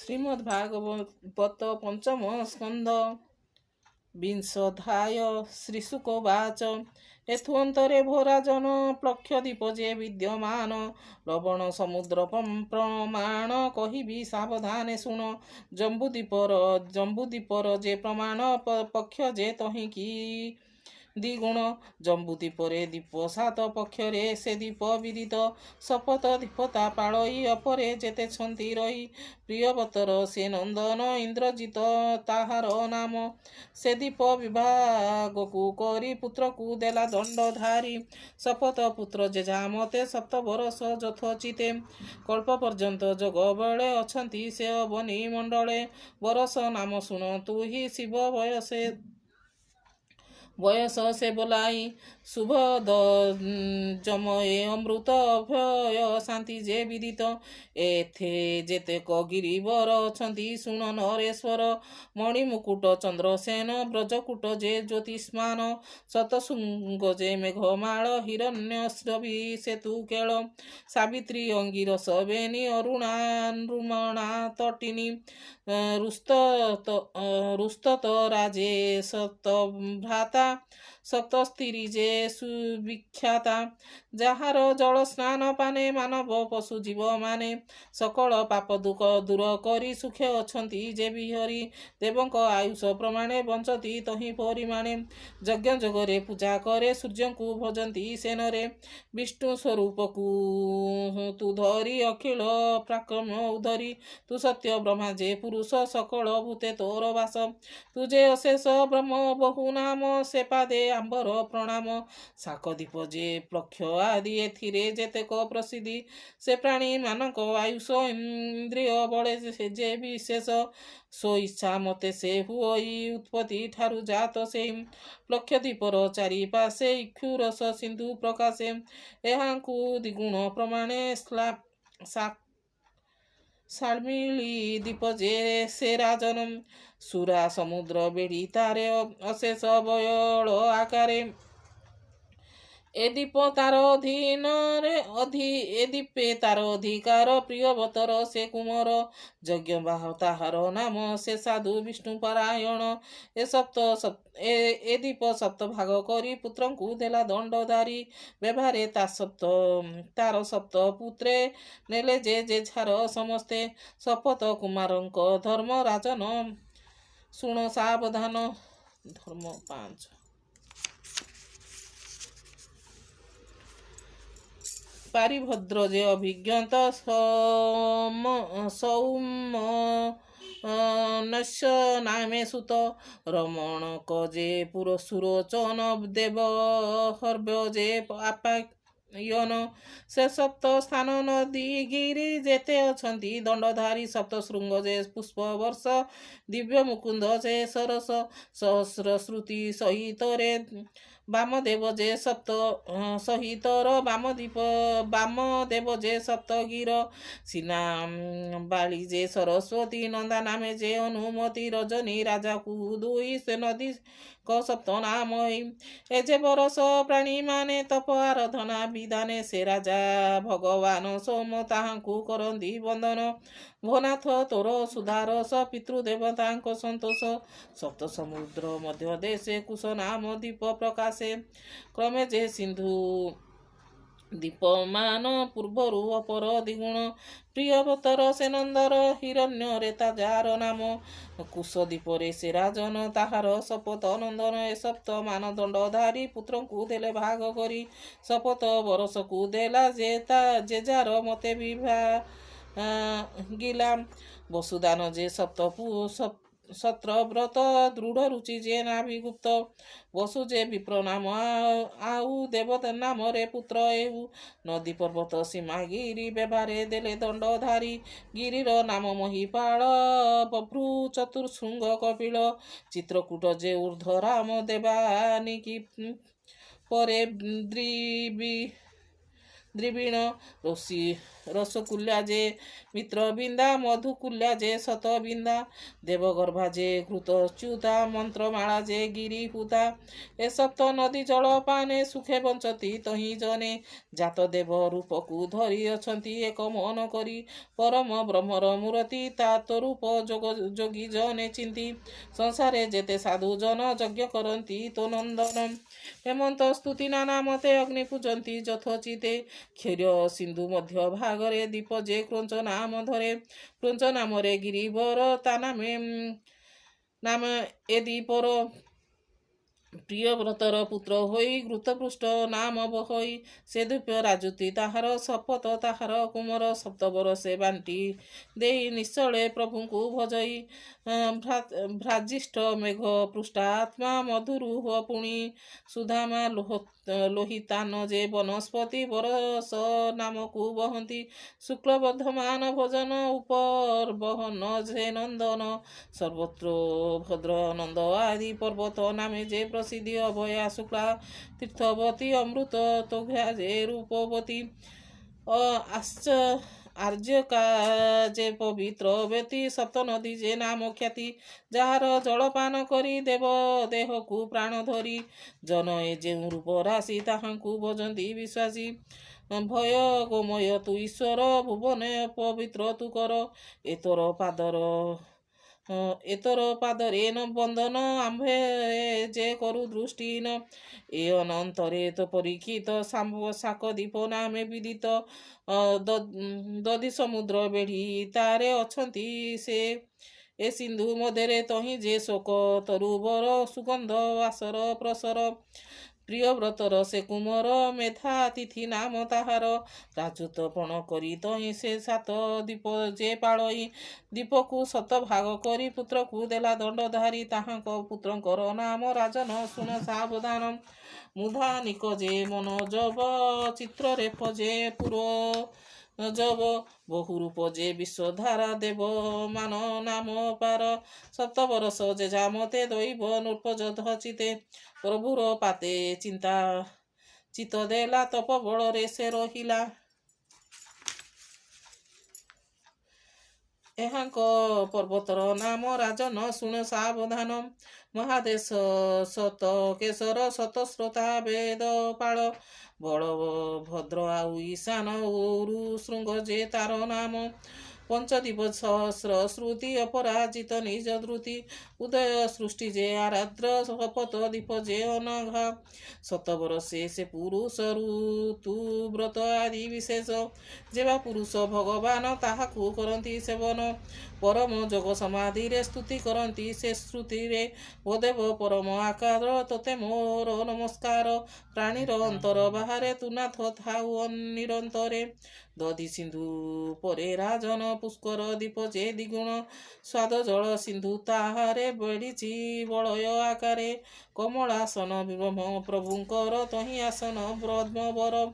ଶ୍ରୀମଦ୍ଭାଗବତ ପଞ୍ଚମ ସ୍କନ୍ଧ ବିଂଶୋଧ୍ୟାୟ ଶ୍ରୀଶୁକବାଚ ଏଥୁଅନ୍ତରେ ଭୋରାଜନ ପ୍ଲକ୍ଷ ଦୀପ ଯେ ବିଦ୍ୟମାନ ଲବଣ ସମୁଦ୍ର ପ୍ରମାଣ କହିବି ସାବଧାନେ ଶୁଣ ଜମ୍ବୁଦୀପର ଯେ ପ୍ରମାଣ ପକ୍ଷ ଯେ ତହିଁକି ଦ୍ୱିଗୁଣ ଜମ୍ବୁଦୀପରେ ଦୀପ ସାତ ପକ୍ଷରେ ସେ ଦୀପ ବିଦିତ ଶପଥ ଦୀପତା ପାଳଇ ଅପରେ ଯେତେଛନ୍ତି ରହି ପ୍ରିୟବତର ସେ ନନ୍ଦନ ଇନ୍ଦ୍ରଜିତ ତାହାର ନାମ ସେ ଦୀପ ବିଭାଗକୁ କରି ପୁତ୍ରକୁ ଦେଲା ଦଣ୍ଡଧାରୀ ଶପଥ ପୁତ୍ର ଯେଝା ମତେ ସପ୍ତ ବରଷ ଯଥୋଚିତେ କଳ୍ପ ପର୍ଯ୍ୟନ୍ତ ଯୋଗ ବେଳେ ଅଛନ୍ତି ସେ ଅବନୀ ମଣ୍ଡଳେ ବରଷ ନାମ ଶୁଣ ତୁ ହି ଶିବ ବୟସ ସେ ବୋলাই ଶୁଭ ଜମଏ ଅମୃତ ଅଭୟ ଶାନ୍ତି ଯେ ବିଦିତ ଏଥେ ଯେତେକ ଗିରିବର ଅଛନ୍ତି ଶୁଣ ନରେଶ୍ୱର ମଣିମୁକୁଟ ଚନ୍ଦ୍ରସେନ ବ୍ରଜକୁଟ ଯେ ଜ୍ୟୋତିଷ୍ମାନ ଶତଶୃଙ୍ଗ ଯେ ମେଘମାଳ ହିରଣ୍ୟଶ୍ରବି ସେତୁ କେଳ ସାବିତ୍ରୀ ଅଙ୍ଗିରସ ବେନି ଅରୁଣା ନୃମଣା ତଟିନୀ ରୁସ୍ତତ ରାଜେ ସପ୍ତଭ୍ରାତା ସପ୍ତସ୍ତ୍ରୀ ଯେ ସୁବିଖ୍ୟାତା ଯାହାର ଜଳ ସ୍ନାନ ପାନେ ମାନବ ପଶୁ ଜୀବ ମାନେ ସକଳ ପାପ ଦୁଃଖ ଦୂର କରି ସୁଖେ ଅଛନ୍ତି ଯେ ବିହରି ଦେବଙ୍କ ଆୟୁଷ ପ୍ରମାଣେ ବଞ୍ଚନ୍ତି ତହିଁ ପରିମାଣେ ଯଜ୍ଞ ଯୋଗରେ ପୂଜା କରେ ସୂର୍ଯ୍ୟଙ୍କୁ ଭଜନ୍ତି ସେନରେ ବିଷ୍ଣୁ ସ୍ୱରୂପକୁ ତୁ ଧରି ଅଖିଳ ପ୍ରାକ୍ରମ୍ୟ ଉଧରି ତୁ ସତ୍ୟ ବ୍ରହ୍ମା ଯେ ପୁରୁଷ ସକଳ ଭୂତେ ତୋର ବାସ ତୁ ଯେ ଅଶେଷ ବ୍ରହ୍ମ ବହୁ ନାମ ସେ ପାଦେ ଆମ୍ବର ପ୍ରଣାମ ଶାକଦୀପ ଯେ ପ୍ଲକ୍ଷ ଆଦି ଏଥିରେ ଯେତେକ ପ୍ରସିଦ୍ଧି ସେ ପ୍ରାଣୀ ମାନଙ୍କ ଆୟୁଷ ଇନ୍ଦ୍ରିୟ ବଳେ ଯେ ବିଶେଷ ସ୍ୱଇଚ୍ଛା ମତେ ସେ ହୁଅଇ ଉତ୍ପତ୍ତି ଠାରୁ ଜାତ ସେଇ ପ୍ଲକ୍ଷ ଦୀପର ଚାରିପାଶେ ଇକ୍ଷୁରସ ସିନ୍ଧୁ ପ୍ରକାଶେ ଏହାଙ୍କୁ ଦ୍ୱିଗୁଣ ପ୍ରମାଣେ ଶାଳ୍ମିଳୀ ଦୀପ ଯେ ସେ ରାଜନ ସୁରା ସମୁଦ୍ର ବେଢ଼ି ତାରେ ଅଶେଷ ବୟଳ ଆକାରେ ଏ ଦୀପ ତାର ଅଧୀନରେ ଏ ଦୀପେ ତାର ଅଧିକାର ପ୍ରିୟବତର ସେ କୁମର ଯଜ୍ଞବାହ ତାହାର ନାମ ସେ ସାଧୁ ବିଷ୍ଣୁ ପାରାୟଣ ଏ ଦୀପ ସପ୍ତ ଭାଗ କରି ପୁତ୍ରଙ୍କୁ ଦେଲା ଦଣ୍ଡଧାରୀ ବ୍ୟବହାରେ ତାର ସପ୍ତ ପୁତ୍ରେ ନେଲେ ଯେ ଯେଝାର ସମସ୍ତେ ଶପଥ କୁମାରଙ୍କ ଧର୍ମ ରାଜନ ଶୁଣ ସାବଧାନ ଧର୍ମ 5 ପାରିଭଦ୍ର ଯେ ଅଭିଜ୍ଞତ ସୌମନସ୍ୟ ନାମେ ସୁତ ରମଣକ ଯେ ସୁରୋଚନ ଦେବ ହର୍ବ୍ୟ ଯେ ଆପାୟନ ସେ ସପ୍ତ ସ୍ଥାନ ନଦୀ ଗିରି ଯେତେ ଅଛନ୍ତି ଦଣ୍ଡଧାରୀ ସପ୍ତ ଶୃଙ୍ଗ ଯେ ପୁଷ୍ପ ବର୍ଷ ଦିବ୍ୟ ମୁକୁନ୍ଦ ଯେ ସରସ ସହସ୍ର ଶ୍ରୁତି ସହିତରେ ବାମଦେବ ଯେ ସପ୍ତ ସହିତର ବାମଦେବ ଯେ ସପ୍ତଗିର ସିନା ବାଳି ଯେ ସରସ୍ୱତୀ ନନ୍ଦା ନାମେ ଯେ ଅନୁମତି ରଜନୀ ରାଜାକୁ ଦୁଇ ସେ ନଦୀ କ ସପ୍ତ ନାମ ଏ ଯେ ବରଷ ପ୍ରାଣୀ ମାନେ ତପ ଆରାଧନା ବିଧାନେ ସେ ରାଜା ଭଗବାନ ସୋମ ତାହାଙ୍କୁ କରନ୍ତି ବନ୍ଦନ ଭୋନାଥ ତୋର ସୁଧାରସ ପିତୃଦେବତାଙ୍କ ସନ୍ତୋଷ ସପ୍ତ ସମୁଦ୍ର ମଧ୍ୟ ଦେଶେ କୁଶ ନାମ ଦୀପ ପ୍ରକାଶେ କ୍ରମେ ଯେ ସିନ୍ଧୁ ଦୀପମାନ ପୂର୍ବରୁ ଅପର ଦ୍ୱିଗୁଣ ପ୍ରିୟବତର ସେ ନନ୍ଦର ହିରଣ୍ୟରେ ଯାର ନାମ କୁଶ ଦୀପରେ ସେ ରାଜନ ତାହାର ଶପଥ ନନ୍ଦନ ଏ ସପ୍ତ ମାନଦଣ୍ଡଧାରୀ ପୁତ୍ରଙ୍କୁ ଦେଲେ ଭାଗ କରି ଶପଥ ବରଷକୁ ଦେଲା ଯେ ଯାର ମତେ ବିଭାଗିଲା ବସୁଦାନ ଯେ ସତ୍ରବ୍ରତ ଦୃଢ଼ ରୁଚି ଯେ ନାଭିଗୁପ୍ତ ବସୁ ଯେ ବିପ୍ର ନାମ ଆଉ ଦେବତା ନାମରେ ପୁତ୍ର ଏହୁ ନଦୀ ପର୍ବତ ସୀମା ଗିରି ବ୍ୟବହାରେ ଦେଲେ ଦଣ୍ଡଧାରୀ ଗିରିର ନାମ ମହିପାଳ ବଭ୍ରୁ ଚତୁର୍ଶୃଙ୍ଗ କପିଳ ଚିତ୍ରକୂଟ ଯେ ଊର୍ଦ୍ଧ୍ୱ ରାମ ଦେବାନିକି ପରେ ଦ୍ରିବିଣ ରସକୁଲ୍ୟା ଯେ ମିତ୍ରବିନ୍ଦା ମଧୁକୁଲ୍ୟା ଯେ ଶତବିନ୍ଦା ଦେବଗର୍ଭା ଯେ ଘୃତଚ୍ୟୁତା ମନ୍ତ୍ରମାଳା ଯେ ଗିରିହୁତା ଏ ସପ୍ତ ନଦୀ ଜଳପାନେ ସୁଖେ ବଞ୍ଚନ୍ତି ତହିଁ ଜନେ ଜାତ ଦେବ ରୂପକୁ ଧରି ଅଛନ୍ତି ଏକ ମନ କରି ପରମ ବ୍ରହ୍ମର ମୂରତି ତାତ ରୂପ ଯୋଗୀ ଜନେ ଚିନ୍ତି ସଂସାରେ ଯେତେ ସାଧୁ ଜନ ଯଜ୍ଞ କରନ୍ତି ତ ନନ୍ଦନ ହେମନ୍ତ ସ୍ତୁତି ନାନା ମତେ ଅଗ୍ନି ପୂଜନ୍ତି ଯଥୋଚିତେ କ୍ଷୀର ସିନ୍ଧୁ ମଧ୍ୟ ଭାଗରେ ଦୀପ ଯେ କ୍ରୋଞ୍ଚ ନାମ ଧରେ କ୍ରୋଞ୍ଚ ନାମରେ ଗିରିବର ତା ନାମ ଏ ଦୀପର ପ୍ରିୟବ୍ରତର ପୁତ୍ର ହୋଇ ଘୃତପୃଷ୍ଠ ନାମ ବହଇ ସେ ଧୂପ ରାଜୁତି ତାହାର ଶପଥ ତାହାର କୁମର ସପ୍ତବର ସେ ବାଣ୍ଟି ଦେଇ ନିଶ୍ଚଳେ ପ୍ରଭୁଙ୍କୁ ଭଜଇ ଭ୍ରାଜିଷ୍ଠ ମେଘ ପୃଷ୍ଠା ଆତ୍ମା ମଧୁରୁହ ପୁଣି ସୁଧାମା ଲୋହିତାନ ଯେ ବନସ୍ପତି ବରସ ନାମକୁ ବହନ୍ତି ଶୁକ୍ଳବର୍ଦ୍ଧମାନ ଭଜନ ଉପବହନ ଯେ ନନ୍ଦନ ସର୍ବତ୍ର ଭଦ୍ର ନନ୍ଦ ଆଦି ପର୍ବତ ନାମେ ଯେ ପ୍ରସିଦ୍ଧି ଅଭୟା ଶୁକ୍ଲା ତୀର୍ଥବତୀ ଅମୃତ ତୋଘା ଯେ ରୂପବତୀ ଆର୍ଯ୍ୟକା ଯେ ପବିତ୍ର ବେତି ସପ୍ତନଦୀ ଯେ ନାମ ଖ୍ୟାତି ଯାହାର ଜଳପାନ କରି ଦେବ ଦେହକୁ ପ୍ରାଣ ଧରି ଜନ ଏ ଯେଉଁ ରୂପ ରାଶି ତାହାଙ୍କୁ ଭଜନ୍ତି ବିଶ୍ୱାସୀ ଭୟ ଗୋମୟ ତୁ ଈଶ୍ୱର ଭୁବନ ପବିତ୍ର ତୁ କର ଏତର ପାଦରେ ବନ୍ଦନ ଆମ୍ଭେ ଯେ କରୁ ଦୃଷ୍ଟିହୀନ ଏ ଅନନ୍ତରେ ତ ପରୀକ୍ଷିତ ଶାକ ଦୀପ ନାମେ ବିଦିତ ଦଧି ସମୁଦ୍ର ବେଢ଼ି ତାରେ ଅଛନ୍ତି ସେ ଏ ସିନ୍ଧୁ ମଧ୍ୟରେ ତହିଁ ଯେ ଶୋକ ତରୁବର ସୁଗନ୍ଧ ବାସର ପ୍ରସର ପ୍ରିୟବ୍ରତର ସେ କୁମର ମେଧା ତିଥି ନାମ ତାହାର ରାଜୁତପଣ କରି ତହିଁ ସେ ସାତ ଦୀପ ଯେ ପାଳଇ ଦୀପକୁ ଶତଭାଗ କରି ପୁତ୍ରକୁ ଦେଲା ଦଣ୍ଡଧାରୀ ତାହାଙ୍କ ପୁତ୍ରଙ୍କର ନାମ ରାଜନ ଶୁଣ ସାବଧାନ ମୁଧାନିକ ଯେ ମନୋଜବ ଚିତ୍ରରେଫ ଯେ ଜବ ବହୁରୂପ ଯେ ବିଶ୍ୱଧାରା ଦେବ ମାନ ନାମ ପାର ସପ୍ତବରଷ ଯେ ଜାମତେ ଦୈବ ନୃପଯୋଧ ଚିତେ ପ୍ରଭୁର ପାତେ ଚିତ ଦେଲା ତପ ବଳରେ ସେ ରହିଲା ଏହାଙ୍କ ପର୍ବତର ନାମ ରାଜନ ଶୁଣ ସାବଧାନ ମହାଦେଶ ସତ କେଶର ଶତସ୍ରୋତା ବେଦ ପାଳ ବଳଭଦ୍ର ଆଉ ଈଶାନ ଓରୁ ଶୃଙ୍ଗ ଯେ ତାର ନାମ ପଞ୍ଚଦୀପ ସହସ୍ର ଶ୍ରୁତି ଅପରାଜିତ ନିଜ ଧୃତି ଉଦୟ ସୃଷ୍ଟି ଯେ ଆରାଦ୍ର ଶପଥ ଦୀପ ଯେ ଅନଘା ଶତବର ସେ ପୁରୁଷ ଋତୁ ବ୍ରତ ଆଦି ବିଶେଷ ଯେବା ପୁରୁଷ ଭଗବାନ ତାହାକୁ କରନ୍ତି ସେବନ ପରମ ଯୋଗ ସମାଧିରେ ସ୍ତୁତି କରନ୍ତି ସେ ଶ୍ରୁତିରେ ଓ ଦେବ ପରମ ଆକାର ତୋତେ ମୋର ନମସ୍କାର ପ୍ରାଣୀର ଅନ୍ତର ବାହାରେ ତୁ ନାଥ ଥାଉ ନିରନ୍ତରେ ଦଧି ସିନ୍ଧୁ ପରେ ରାଜନ ପୁଷ୍କର ଦୀପ ଯେ ଦ୍ୱିଗୁଣ ସ୍ୱାଦ ଜଳ ସିନ୍ଧୁ ତାହାରେ ବେଢ଼ିଛି ବଳୟ ଆକାରେ କମଳାସନ ବ୍ରହ୍ମ ପ୍ରଭୁଙ୍କର ତହିଁ ଆସନ ବ୍ରହ୍ମବର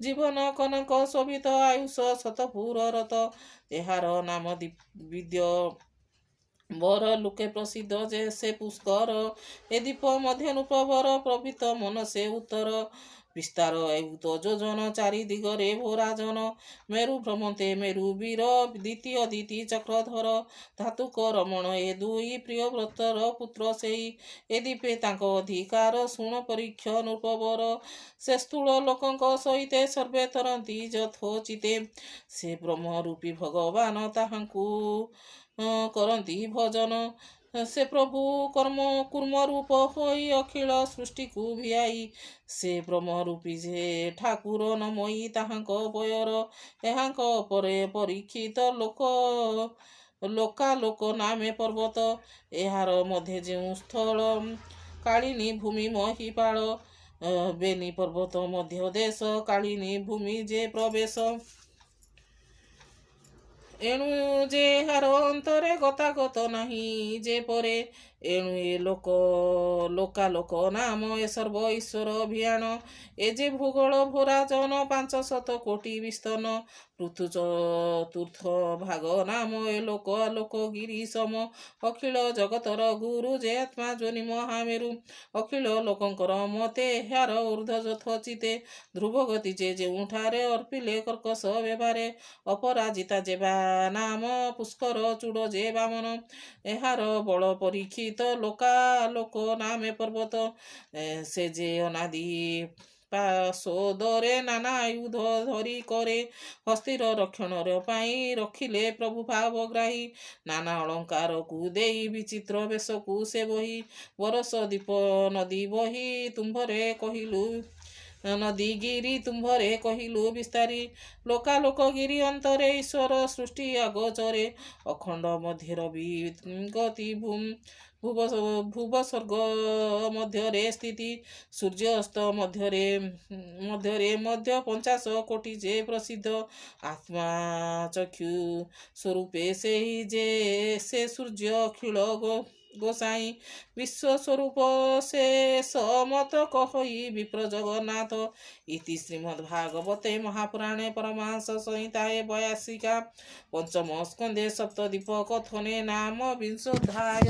ଜୀବନ କନକ ଶୋଭିତ ଆୟୁଷ ଶତପୁର ରତ ଏହାର ନାମ ବିଦ୍ୟ ବର ଲୋକେ ପ୍ରସିଦ୍ଧ ଯେ ସେ ପୁଷ୍କର ଏ ଦ୍ୱୀପ ମଧ୍ୟ ନୃପବର ପ୍ରଭୃତ ମନ ସେ ଉତ୍ତର ବିସ୍ତାର ଏଉତ ଯୋଜନ ଚାରି ଦିଗରେ ଭୋରାଜନ ମେରୁ ଭ୍ରମନ୍ତେ ମେରୁ ବୀର ଦ୍ୱିତୀୟ ଚକ୍ରଧର ଧାତୁକ ରମଣ ଏ ଦୁଇ ପ୍ରିୟବ୍ରତର ପୁତ୍ର ସେଇ ଏ ଦ୍ୱୀପେ ତାଙ୍କ ଅଧିକାର ଶୁଣ ପରୀକ୍ଷ ନୃପବର ସେ ସ୍ଥୂଳ ଲୋକଙ୍କ ସହିତେ ସର୍ବେ ତରନ୍ତି ଯଥୋଚିତେ ସେ ବ୍ରହ୍ମରୂପୀ ଭଗବାନ ତାହାଙ୍କୁ କରନ୍ତି ଭଜନ ସେ ପ୍ରଭୁ କୁର୍ମ ରୂପ ହୋଇ ଅଖିଳ ସୃଷ୍ଟିକୁ ଭିଆଇ ସେ ବ୍ରହ୍ମରୂପୀ ଯେ ଠାକୁର ନମୟୀ ତାହାଙ୍କ ବୟର ଏହାଙ୍କ ପରେ ପରୀକ୍ଷିତ ଲୋକାଲୋକ ନାମେ ପର୍ବତ ଏହାର ମଧ୍ୟ ଯେଉଁ ସ୍ଥଳ କାଳିନୀ ଭୂମି ମହିପାଳ ବେନି ପର୍ବତ ମଧ୍ୟ ଦେଶ କାଳିନୀ ଭୂମି ଯେ ପ୍ରବେଶ ଏଣୁ ଯେ ଏହାର ଅନ୍ତରେ ଗତାଗତ ନାହିଁ ଯେ ପରେ एणु ए लोकालोक नाम ए सर्व ईश्वर अभियान ए जे भूगोल भोरा जन 500 कोटी विस्तन पृथु चतुर्थ भाग नाम ए लोक आलोक गिरी सम अखिल जगतर गुरु जे आत्मा जोनि महामेरु अखिल लोकंकर मते ह्यार ऊर्ध्व यथोचिते ध्रुव गति जे ଯେଉଁଠାରେ अर्पिले कर्कश व्यवहारे अपराजिता जेबा नाम पुष्कर चूड़ जे बामन एहार बल परीक्षित लोकालोक नामे पर्वत से जे अनादि पाशोदरे नाना आयुध धरी करे हस्तिर रक्षणर पाई रखिले प्रभु भावग्राही नाना अलंकार को देई विचित्र बेश को से बही बरस दीप नदी बही तुम्भरे कहिलु नदी गिरी तुम्भरे कहिलु विस्तारी लोकालोक गिरी अंतरे ईश्वर सृष्टि आगोचरे अखंड मध्यर गति भुव स्वर्ग मध्यरे स्थिति सूर्यास्त मध्य 50 कोटी जे प्रसिद्ध आत्मा चक्षु स्वरूपे से ही जे से सूर्य अखिल गोसाई विश्व स्वरूप से समत कहि विप्र जगन्नाथ इति श्रीमद्भागवते महापुराणे परमांस संहिताये 82 पंचम स्कंदे सप्तदीप कथने नाम 20 अध्याय।